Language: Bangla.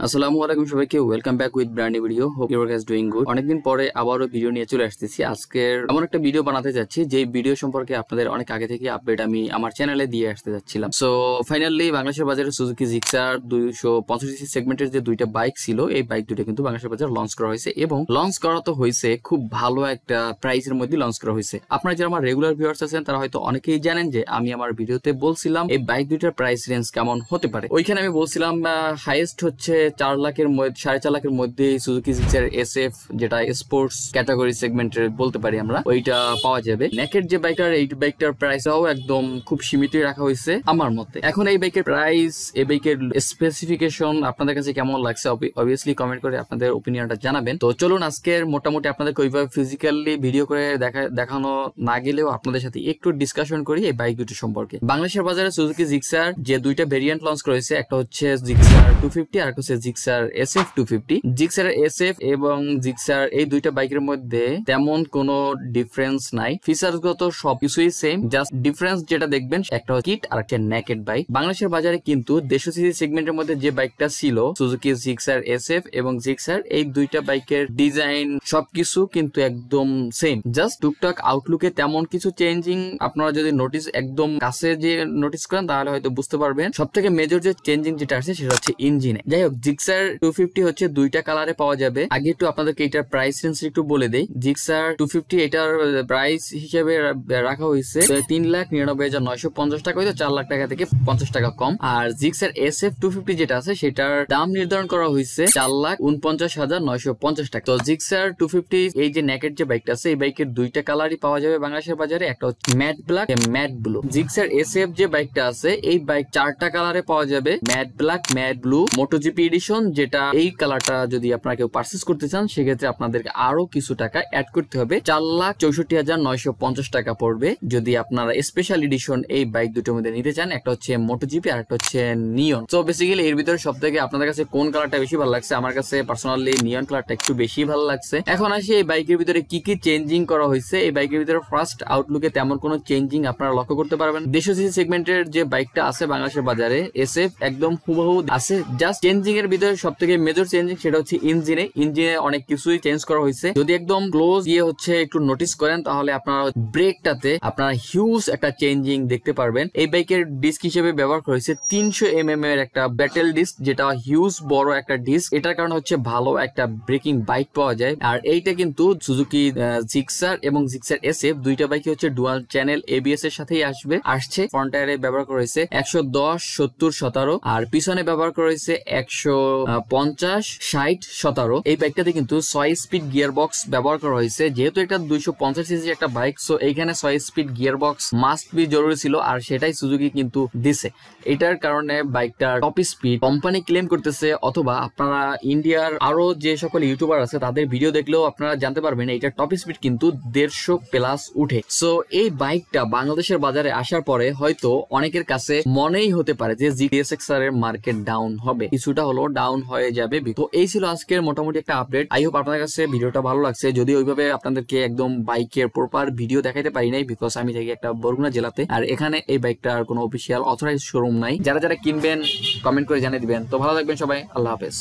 আসসালামু আলাইকুম সবাইকে, welcome back with brand new video. Hope your guys doing good. অনেকদিন পরে আবারও ভিডিও নিয়ে চলে আসতেছি। আজকের এমন একটা ভিডিও বানাতে যাচ্ছি যে ভিডিও সম্পর্কে আপনাদের অনেক আগে থেকে আপডেট আমি আমার চ্যানেলে দিয়ে আসতে যাচ্ছিলাম। সো ফাইনালি বাংলাদেশের বাজারে সুজুকি জিক্সার 250 সিসি সেগমেন্টের যে দুইটা বাইক ছিল, এই বাইক দুইটা কিন্তু বাংলাদেশের বাজারে লঞ্চ করা হয়েছে এবং লঞ্চ করা তো হয়েছে খুব ভালো একটা প্রাইসের মধ্যে লঞ্চ করা হয়েছে। আপনারা যারা আমার রেগুলার ভিউয়ার্স আছেন তারা হয়তো অনেকেই জানেন যে আমি আমার ভিডিওতে বলছিলাম এই বাইক দুইটার প্রাইস রেঞ্জ কেমন হতে পারে। ওইখানে আমি বলছিলাম হাইয়েস্ট হচ্ছে 4 লাখের মধ্যে, 4.5 লাখের মধ্যে সুজুকি জিক্সার এসএফ, যেটা স্পোর্টস ক্যাটাগরি সেগমেন্টের বলতে পারি আমরা, ওইটা পাওয়া যাবে। নেকেট যে বাইকটার, এই বাইকটার প্রাইসটাও একদম খুব সীমিতই রাখা হয়েছে আমার মতে। এখন এই বাইকের প্রাইস, এই বাইকের স্পেসিফিকেশন আপনাদের কাছে কেমন লাগছে অবভিয়াসলি কমেন্ট করে আপনাদের ওপিনিয়নটা জানাবেন। তো চলুন আজকের মোটামুটি আপনাদেরকে ওইভাবে ফিজিক্যালি ভিডিও করে দেখানো না গেলেও আপনাদের সাথে একটু ডিসকাশন করি এই বাইক দুটো সম্পর্কে। বাংলাদেশের বাজারে সুজুকি জিক্সার যে দুইটা ভেরিয়েন্ট লঞ্চ করেছে, একটা হচ্ছে জিক্সার 250 আর একটা হচ্ছে জিক্সার SF 250। জিক্সার SF এবং জিক্সার এই দুইটা বাইকের মধ্যে তেমন কোনো ডিফারেন্স নাই, ফিচারসগত সবকিছুই সেম। জাস্ট ডিফারেন্স যেটা দেখবেন একটা কিট আর একটা নেকেড বাইক। বাংলাদেশের বাজারে কিন্তু 150 সিসি সেগমেন্টের মধ্যে যে বাইকটা ছিল সুজুকি জিক্সার SF এবং জিক্সার, এই দুইটা বাইকের ডিজাইন সবকিছু কিন্তু একদম সেম। জাস্ট টুকটাক আউটলুকে তেমন কিছু চেঞ্জিং আপনারা যদি নোটিস একদম কাছে যে নোটিস করেন তাহলে হয়তো বুঝতে পারবেন। সব থেকে মেজর যে চেঞ্জিং যেটা আছে সেটা হচ্ছে ইঞ্জিনে। যাই হোক, জিক্সার 250 হচ্ছে দুইটা কালারে পাওয়া যাবে। আগে একটু আপনাদেরকে এটার প্রাইস রেঞ্জ একটু বলে দেই। জিক্সার 250 এটার প্রাইস হিসেবে রাখা হয়েছে 3,99,950 টাকা, হয়তো 4 লাখ টাকা থেকে 50 টাকা কম। আর জিক্সার SF 250 যেটা আছে সেটার দাম নির্ধারণ করা হয়েছে 4,49,950 টাকা। তো জিক্সার 250 এই যে নেকেট যে বাইকটা আছে, এই বাইকের দুইটা কালারই পাওয়া যাবে বাংলাদেশের বাজারে, একটা হচ্ছে mat black, matte blue. Gixxer SF যে বাইকটা আছে, এই বাইক 4টা কালারে পাওয়া যাবে, matte black, matte blue, MotoGP edition, যেটা এই কালারটা যদি আপনারা কেউ পারচেজ করতে চান সেক্ষেত্রে আপনাদেরকে আরো কিছু টাকা অ্যাড করতে হবে, 4,64,950 টাকা পড়বে যদি আপনারা স্পেশাল এডিশন এই বাইক দুটোর মধ্যে নিতে চান। একটা হচ্ছে মোটোজিপি আর একটা হচ্ছে নিয়ন। তো বেসিক্যালি এর ভিতরে সব থেকে আপনাদের কাছে কোন কালারটা বেশি ভালো লাগছে? আমার কাছে পার্সোনালি নিয়ন কালারটা একটু বেশি ভালো লাগছে। এখন আসি এই বাইকের ভিতরে কি কি চেঞ্জিং করা হয়েছে। এই বাইকের ভিতরে ফার্স্ট আউটলুকে তেমন কোনো চেঞ্জিং আপনারা লক্ষ্য করতে পারবেন। 150 সিসি সেগমেন্টের যে বাইকটা আছে বাংলাদেশের বাজারে SF, একদম হুবহু আছে। জাস্ট চেঞ্জিং এর ভিতরে সব থেকে মেজর চেঞ্জিং সেটা হচ্ছে ইঞ্জিনে অনেক কিছুই চেঞ্জ করা হয়েছে। যদি একদম ক্লোজ গিয়ে হচ্ছে একটু নোটিস করেন তাহলে আপনারা ব্রেকটাতে আপনারা হিউজ একটা চেঞ্জিং দেখতে পারবেন। এই বাইকের ডিস্ক হিসেবে ব্যবহার করা হয়েছে 300 mm এর একটা ব্যাটেল ডিস্ক, যেটা হিউজ বড় একটা ডিস্ক। এটার কারণে হচ্ছে ভালো একটা ব্রেকিং বাইক পাওয়া যায়। আর এইটা কিন্তু সুজুকি জিক্সার এবং জিক্সার SF দুইটা বাইকই হচ্ছে ডুয়াল চ্যানেল ABS এর সাথেই আসছে। ফ্রন্ট টায়ারে ব্যবহার করা হয়েছে 110, 70, 17 আর পিছনে ব্যবহার করা হয়েছে 150, 60, 17। এই বাইকটাতে কিন্তু 6 স্পিড গিয়ার বক্স ব্যবহার করা হয়েছে। যেহেতু এটা 250 সিসি একটা বাইক, সো এইখানে 6 speed gear box must be জরুরি ছিল, আর সেটাই সুজুকি কিন্তু দিছে। এটার কারণে বাইকটার টপ স্পিড কোম্পানি ক্লেম করতেছে, অথবা আপনারা ইন্ডিয়ার আরো যে সকল ইউটিউবার আছে তাদের ভিডিও দেখলেও আপনারা জানতে পারবেন এটার টপ স্পিড কিন্তু 150 প্লাস উঠে। সো এই বাইকটা বাংলাদেশের বাজারে আসার পরে হয়তো অনেকের কাছে মনেই হতে পারে যে GSXR এর মার্কেট ডাউন হবে, কিছুটা হলো ডাউন হয়ে যাবে। তো এই ছিল আজকের মোটামুটি একটা আপডেট। আই হোপ আপনাদের কাছে ভিডিওটা ভালো লাগছে। যদি ওইভাবে আপনাদেরকে একদম বাইকের প্রপার ভিডিও দেখাইতে পারি নাই, বিকজ আমি থাকি একটা বরগুনা জেলাতে, আর এখানে এই বাইকটার কোনো অফিসিয়াল অথরাইজ শোরুম নাই। যারা যারা কিনবেন কমেন্ট করে জানিয়ে দিবেন। তো ভালো থাকবেন সবাই, আল্লাহ হাফেজ।